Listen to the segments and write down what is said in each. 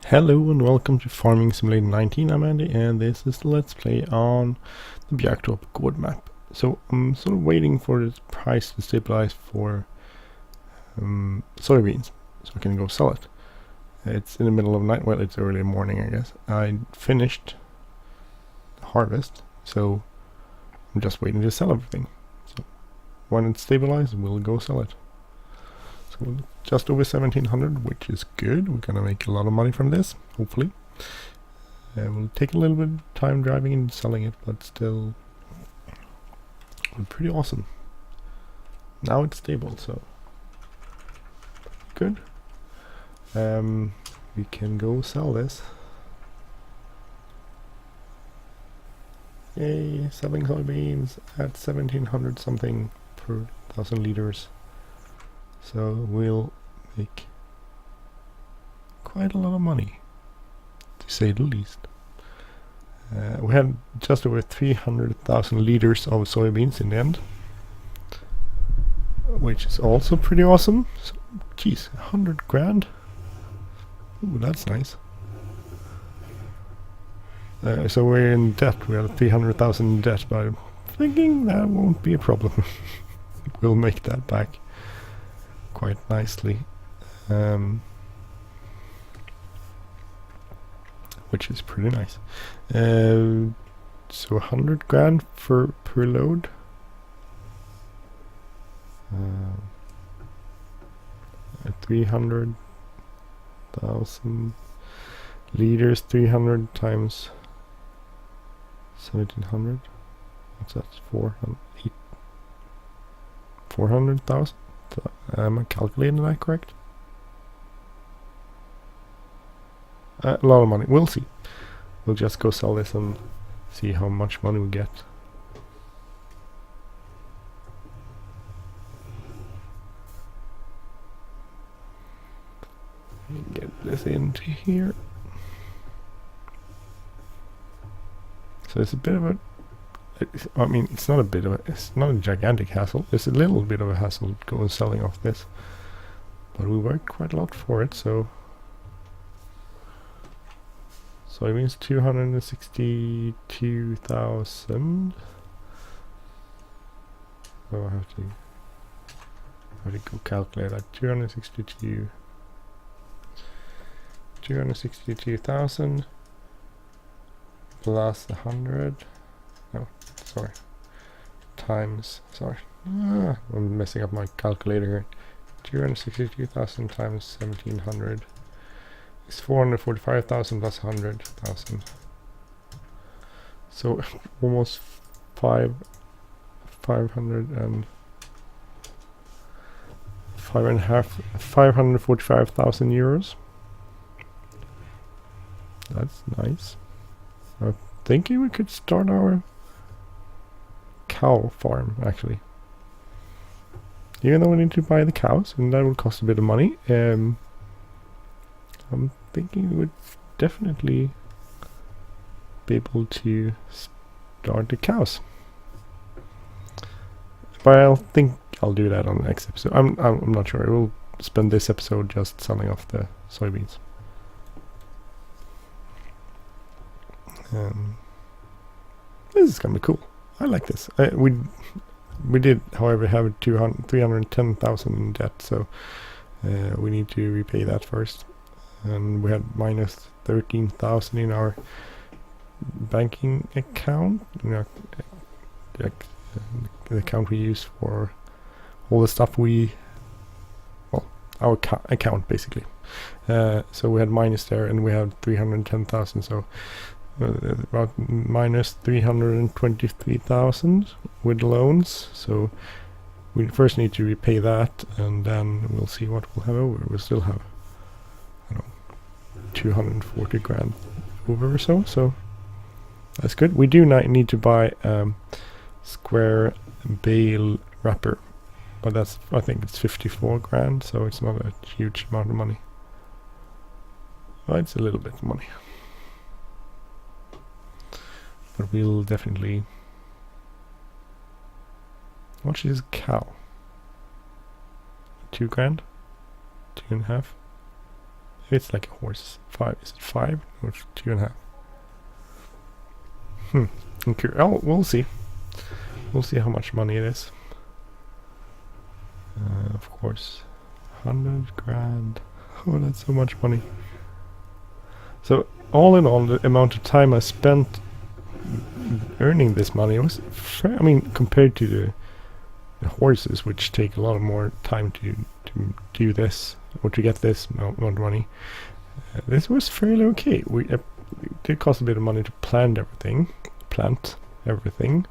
Hello and welcome to Farming Simulator 19. I'm Andy and this is the Let's Play on the Björktorps Gård map. So I'm sort of waiting for the price to stabilize for soybeans so I can go sell it. It's in the middle of night, well it's early morning I guess. I finished the harvest, so I'm just waiting to sell everything. So when it's stabilized we'll go sell it. So just over 1700, which is good. We're gonna make a lot of money from this, hopefully. We'll take a little bit of time driving and selling it, but still pretty awesome. Now it's stable, so good. We can go sell this. Yay, selling soybeans at 1700 something per 1,000 liters. So we'll make quite a lot of money, to say the least. We had just over 300,000 liters of soybeans in the end, which is also pretty awesome. So, geez, 100 grand. Ooh, that's nice. So we're in debt. We have 300,000 in debt, but I'm thinking that won't be a problem. We'll make that back quite nicely, which is pretty nice. So 100 grand per load. 300,000 liters, 300 times 1700. What's that? 400,000. Am I calculating that correct? A lot of money. We'll see. We'll just go sell this and see how much money we get. Get this into here. So it's a bit of a... I mean, it's not a bit of a... It's not a gigantic hassle. It's a little bit of a hassle going selling off this. But we worked quite a lot for it, so... So it means 262,000. Oh, I have to go calculate that. 262,000 plus 100. No, sorry. Times, sorry. I'm messing up my calculator here. 262,000 times 1700 is 445,000 plus 100,000. So almost 545,000 euros. That's nice. I'm thinking we could start our cow farm, actually. Even though we need to buy the cows, and that will cost a bit of money, I'm thinking we would definitely be able to start the cows. But I think I'll do that on the next episode. I'm not sure. We'll spend this episode just selling off the soybeans. This is gonna be cool. I like this. We did, however, have 310,000 in debt, so we need to repay that first. And we had minus 13,000 in our banking account. The account we use for all the stuff our account basically. So we had minus there, and we have 310,000. So about minus 323,000 with loans. So we first need to repay that, and then we'll see what we'll have over. We'll still have, I don't know, 240 grand over or so. So that's good. We do need to buy square bale wrapper, but that's, I think it's 54 grand, so it's not a huge amount of money. Well, it's a little bit of money. But we'll definitely... How much is a cow? 2 grand? 2.5? It's like a horse. 5. Is it 5 or 2.5? Okay. Oh, we'll see. We'll see how much money it is. Of course, 100 grand. Oh, that's so much money. So all in all, the amount of time I spent earning this money was, I mean, compared to the horses, which take a lot more time to do this or to get this amount of money, this was fairly okay. It did cost a bit of money to plant everything.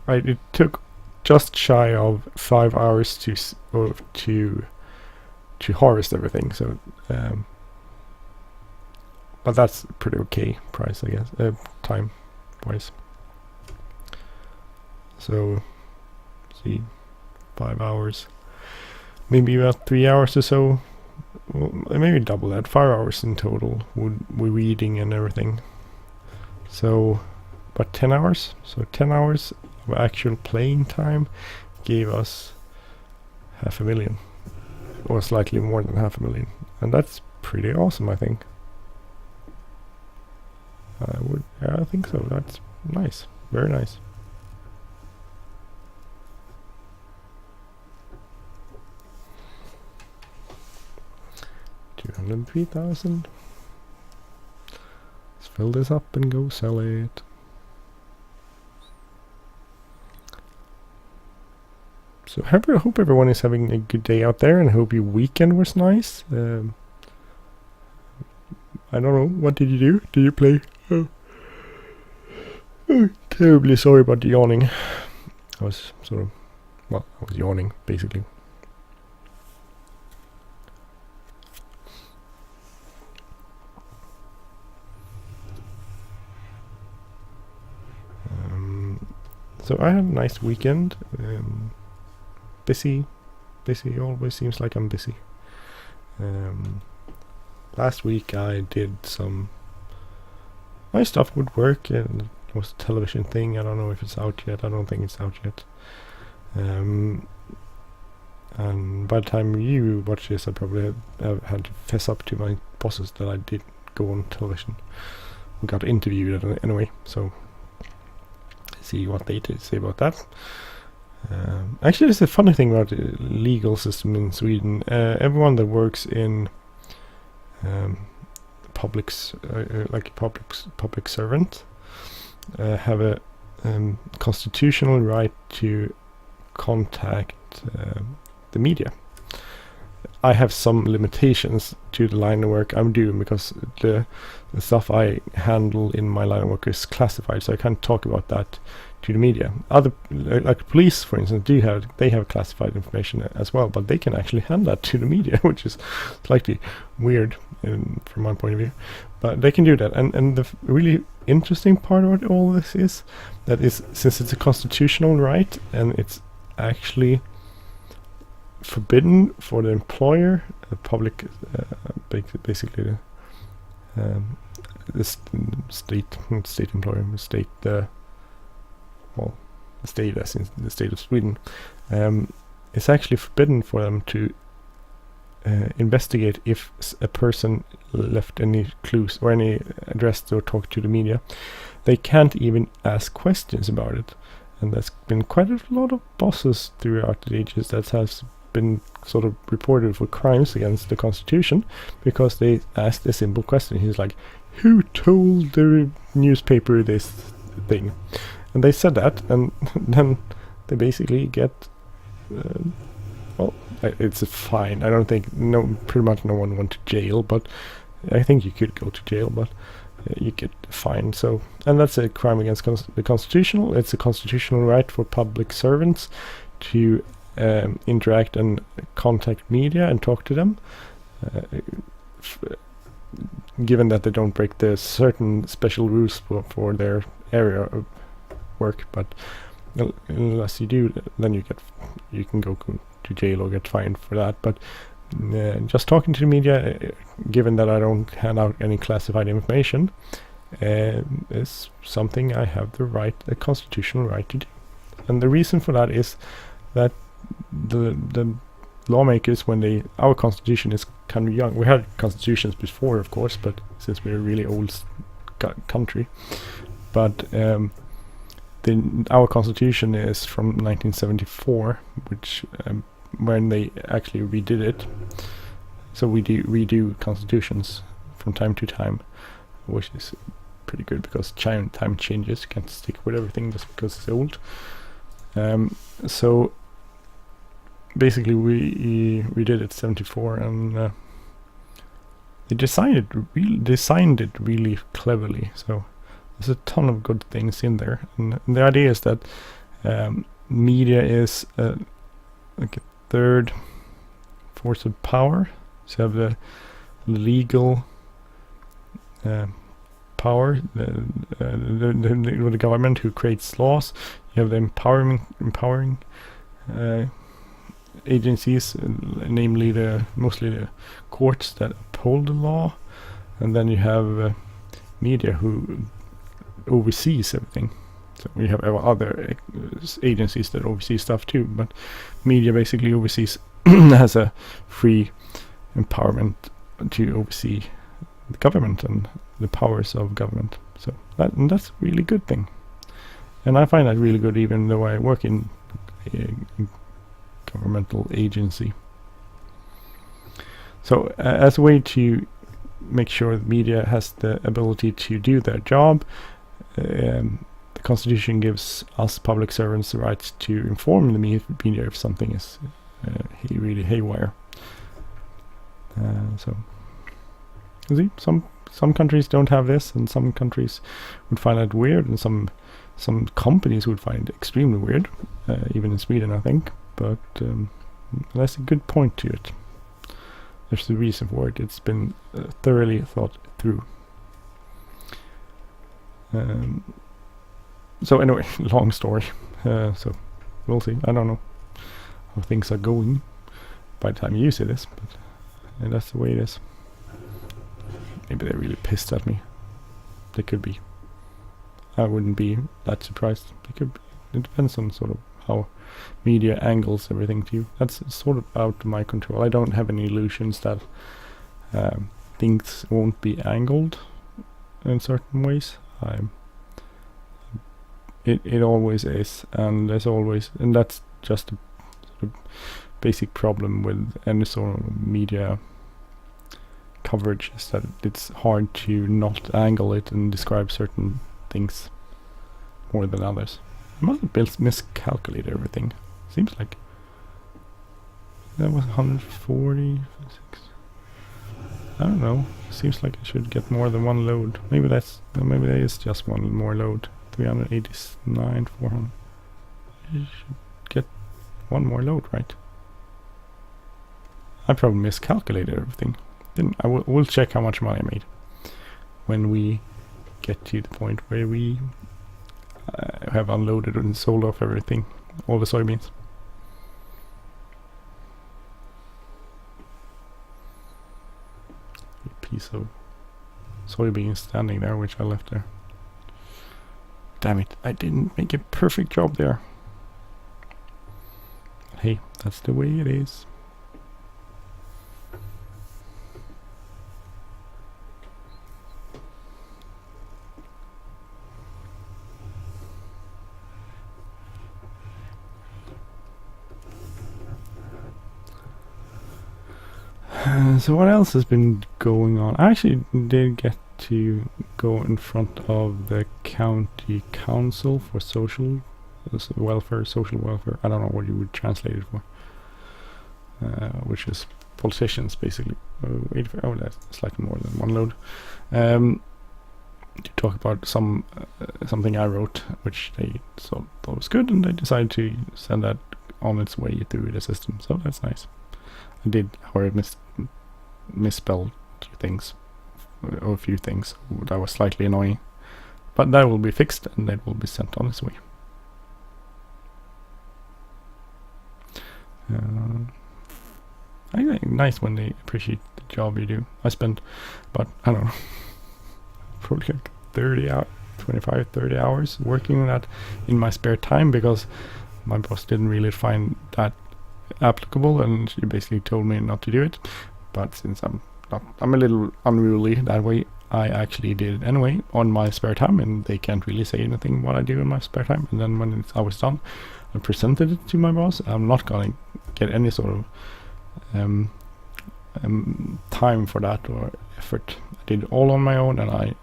It took just shy of 5 hours to harvest everything. So, but that's pretty okay price, I guess, time wise. So, see, 5 hours, maybe about 3 hours or so. Well, maybe double that, 5 hours in total with weeding and everything. So, but 10 hours. So 10 hours of actual playing time gave us 500,000, or slightly more than 500,000, and that's pretty awesome, I think. I think so. That's nice, very nice. $203,000. Let's fill this up and go sell it. So I hope everyone is having a good day out there, and I hope your weekend was nice. I don't know, what did you do? Did you play? Oh, terribly sorry about the yawning. I was I was yawning basically. So I had a nice weekend. Busy, always seems like I'm busy. Last week I did some nice stuff with work, and it was a television thing. I don't know if it's out yet. I don't think it's out yet. And by the time you watch this, I probably have had to fess up to my bosses that I did go on television. We got interviewed anyway, so see what they say about that. Actually, there's a funny thing about the legal system in Sweden. Everyone that works in public servant have a constitutional right to contact the media. I have some limitations to the line of work I'm doing, because the stuff I handle in my line of work is classified, so I can't talk about that to the media. Other, like police, for instance, they have classified information as well, but they can actually hand that to the media, which is slightly weird from my point of view. But they can do that, and the really interesting part about all this is that since it's a constitutional right, and it's actually forbidden for the employer, the public, basically the state employer, the state, the state as in the state of Sweden, it's actually forbidden for them to investigate if a person left any clues or any address or talk to the media. They can't even ask questions about it, and there's been quite a lot of bosses throughout the ages that has been sort of reported for crimes against the Constitution because they asked a simple question. He's like, who told the newspaper this thing? And they said that, and then they basically get it's a fine. I don't think pretty much no one went to jail, but I think you could go to jail, but you get fined. So, and that's a crime against the constitutional. It's a constitutional right for public servants to interact and contact media and talk to them, given that they don't break the certain special rules for their area of work. But unless you do, then you can go to jail or get fined for that. But just talking to the media, given that I don't hand out any classified information, is something I have a constitutional right to do. And the reason for that is that the lawmakers, when our constitution is kind of young. We had constitutions before, of course, but since we're a really old country, but our constitution is from 1974, which when they actually redid it. So we redo constitutions from time to time, which is pretty good because time changes. You can't stick with everything just because it's old. So basically we did it 74, and they designed it really cleverly. So there's a ton of good things in there, and the idea is that media is like a third force of power. So you have the legal power, the government who creates laws. You have the empowering agencies, namely mostly the courts that uphold the law, and then you have media who oversees everything. So we have other agencies that oversee stuff too, but media basically oversees has a free empowerment to oversee the government and the powers of government. So that's a really good thing, and I find that really good, even though I work in a governmental agency. So as a way to make sure the media has the ability to do their job, the Constitution gives us public servants the right to inform the media if something is really haywire. So you see, some countries don't have this, and some countries would find it weird, and some companies would find it extremely weird, even in Sweden, I think. But that's a good point to it. There's a reason for it. It's been thoroughly thought through. So anyway, long story. So we'll see. I don't know how things are going by the time you see this, but that's the way it is. Maybe they're really pissed at me. They could be. I wouldn't be that surprised. They could be. It depends on sort of how media angles everything to you. That's sort of out of my control. I don't have any illusions that things won't be angled in certain ways. It always is, and there's always, and that's just a sort of basic problem with any sort of media coverage, is that it's hard to not angle it and describe certain things more than others. I must have miscalculated everything. Seems like that was 146. I don't know. Seems like I should get more than one load. Maybe there is just one more load. 389, 400. I should get one more load, right? I probably miscalculated everything. Then we'll check how much money I made when we get to the point where we have unloaded and sold off everything, all the soybeans. A piece of soybeans standing there, which I left there. Damn it, I didn't make a perfect job there. Hey, that's the way it is. So what else has been going on? I actually did get to go in front of the county council for social welfare. I don't know what you would translate it for. Which is politicians, basically. That's slightly more than one load. To talk about something I wrote, which they thought was good, and they decided to send that on its way through the system. So that's nice. I did, however, misspelled a few things that was slightly annoying, but that will be fixed and it will be sent on its way. I think nice when they appreciate the job you do. I spent about, I don't know, probably like 25-30 hours working on that in my spare time, because my boss didn't really find that applicable, and she basically told me not to do it. But since I'm a little unruly that way, I actually did it anyway on my spare time, and they can't really say anything what I do in my spare time. And then when I was done, I presented it to my boss. I'm not gonna get any sort of time for that or effort. I did it all on my own, and I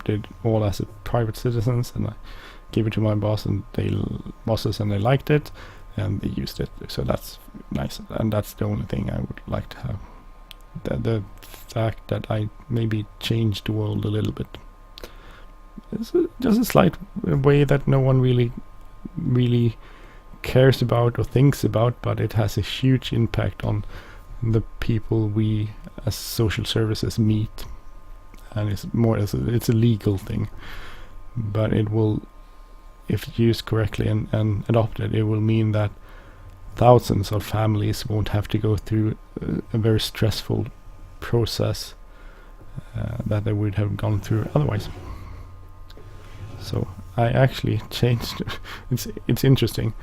did all as a private citizen, and I gave it to my boss and bosses, and they liked it and they used it. So that's nice, and that's the only thing I would like to have. The fact that I maybe changed the world a little bit. It's just a slight way that no one really cares about or thinks about, but it has a huge impact on the people we as social services meet. And it's a legal thing, but it will, if used correctly and adopted, it will mean that thousands of families won't have to go through a very stressful process that they would have gone through otherwise. So I actually changed it's interesting.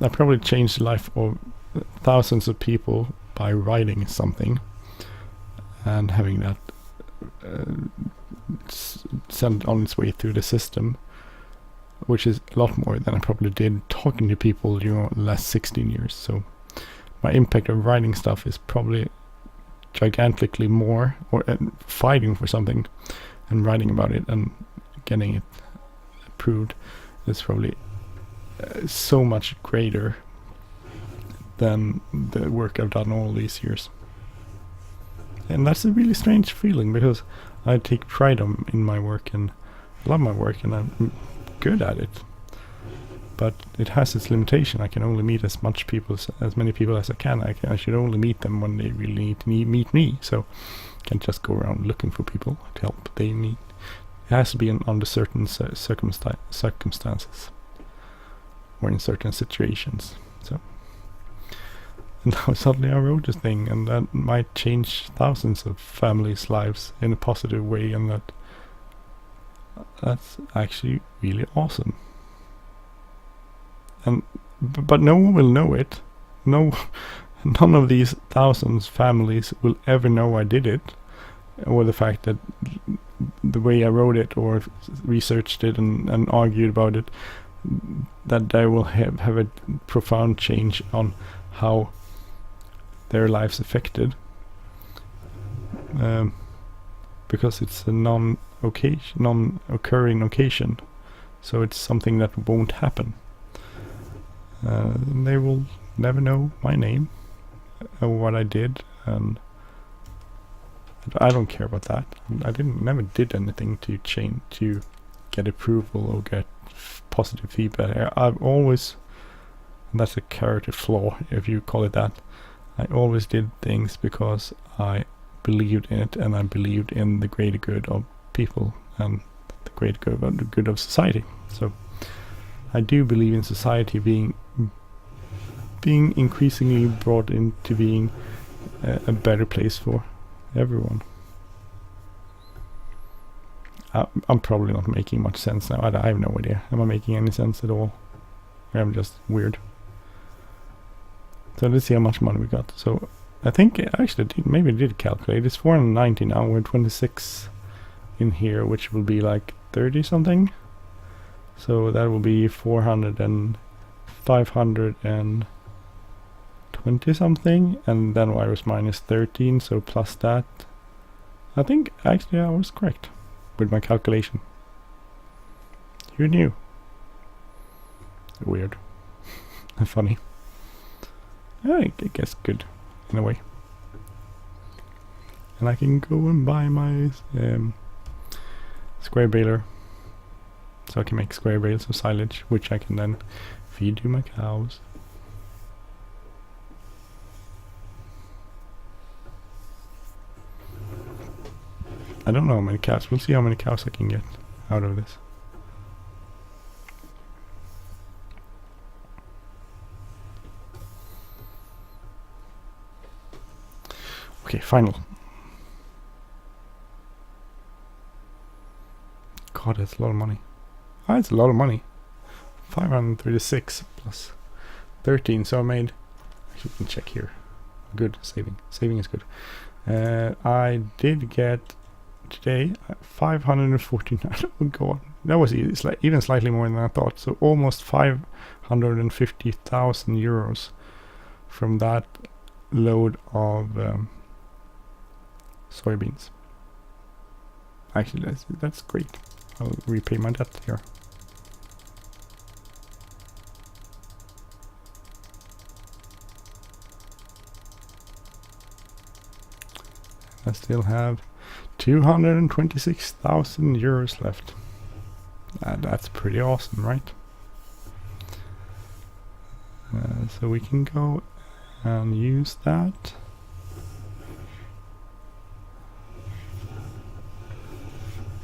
I probably changed the life of thousands of people by writing something and having that sent on its way through the system, which is a lot more than I probably did talking to people during the last 16 years. So my impact of writing stuff is probably gigantically more, or fighting for something and writing about it and getting it approved is probably so much greater than the work I've done all these years. And that's a really strange feeling, because I take pride in my work and love my work, and I'm good at it. But it has its limitation. I can only meet as many people as I can. I should only meet them when they really need to meet me. So I can't just go around looking for people to help they need. It has to be under certain circumstances or in certain situations. So, and now suddenly I wrote this thing, and that might change thousands of families' lives in a positive way, and that's actually really awesome. And but no one will know it. None of these thousands families will ever know I did it, or the fact that the way I wrote it or researched it and argued about it, that they will have a profound change on how their lives affected, because it's a non-occurring occasion, so it's something that won't happen. They will never know my name or what I did, and I don't care about that. I never did anything to get approval or get positive feedback. I've always, and that's a character flaw if you call it that, I always did things because I believed in it, and I believed in the greater good of people and the greater good of society. So I do believe in society being increasingly brought into being a better place for everyone. I'm probably not making much sense now. I have no idea. Am I making any sense at all? Or I'm just weird. So let's see how much money we got. So I think actually maybe I did calculate. It's 490 now. We're 26 in here, which will be like 30 something. So that will be 520 something, and then y was minus 13, so plus that. I think actually I was correct with my calculation. Who knew? Weird. Funny. I guess good in a way. And I can go and buy my square baler, so I can make square bales of silage, which I can then feed to my cows. I don't know how many cows. We'll see how many cows I can get out of this. Okay, final. God, that's a lot of money. Ah, it's a lot of money. 536 plus 13, so I made we can check here. Good, saving is good. I did get today 549. Oh god, that was even slightly more than I thought. So almost 550,000 euros from that load of soybeans. Actually, that's great. I'll repay my debt here. I still have 226,000 euros left. That's pretty awesome, right? So we can go and use that.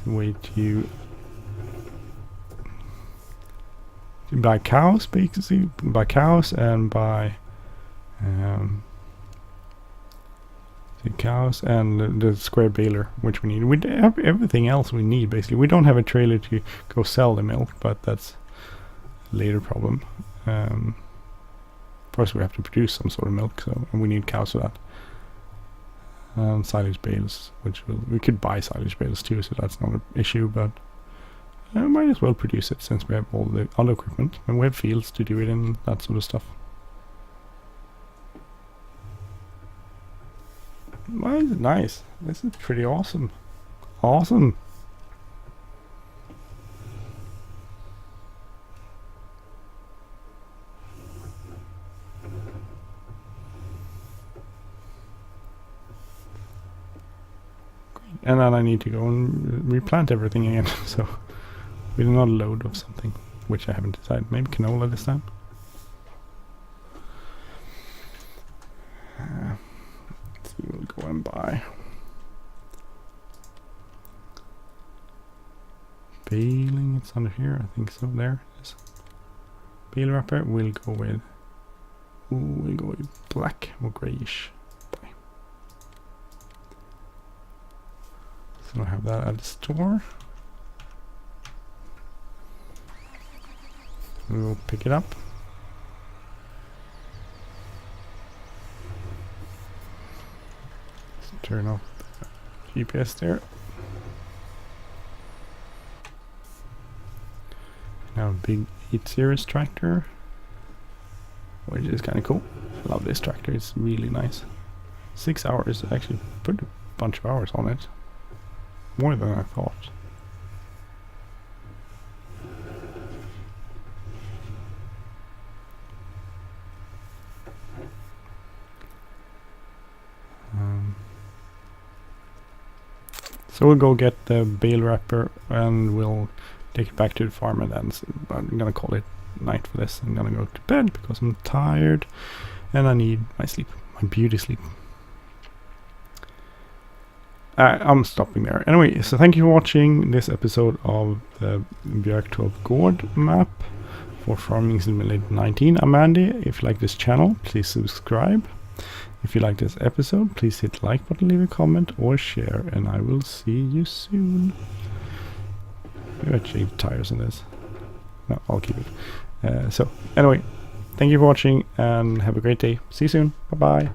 Way to buy cows, basically. Buy cows and buy the cows and the square baler, which we need. We have everything else we need, basically. We don't have a trailer to go sell the milk, but that's a later problem. First we have to produce some sort of milk, and we need cows for that. Silage bales, which we could buy silage bales too, so that's not an issue, but I might as well produce it since we have all the other equipment, and we have fields to do it in, that sort of stuff. Why is it nice? This is pretty awesome. Awesome. Great. And then I need to go and replant everything again. So with another load of something, which I haven't decided. Maybe canola this time. We'll go and buy baling. It's under here, I think so. There it is. Bale wrapper. We'll go with black or grayish. So I have that at the store. We'll pick it up. Turn off the GPS there. Now a big 8 Series tractor, which is kind of cool. I love this tractor, it's really nice. 6 hours, actually put a bunch of hours on it. More than I thought. So we'll go get the bale wrapper and we'll take it back to the farm, and then I'm gonna call it night for this. I'm gonna go to bed because I'm tired and I need my sleep, my beauty sleep. I'm stopping there. Anyway, so thank you for watching this episode of the Björktorps Gård map for Farming Simulator 19. I'm Andy. If you like this channel, please subscribe. If you like this episode, please hit the like button, leave a comment or share, and I will see you soon. Maybe I change tires in this. No, I'll keep it. So, anyway, thank you for watching and have a great day. See you soon. Bye-bye.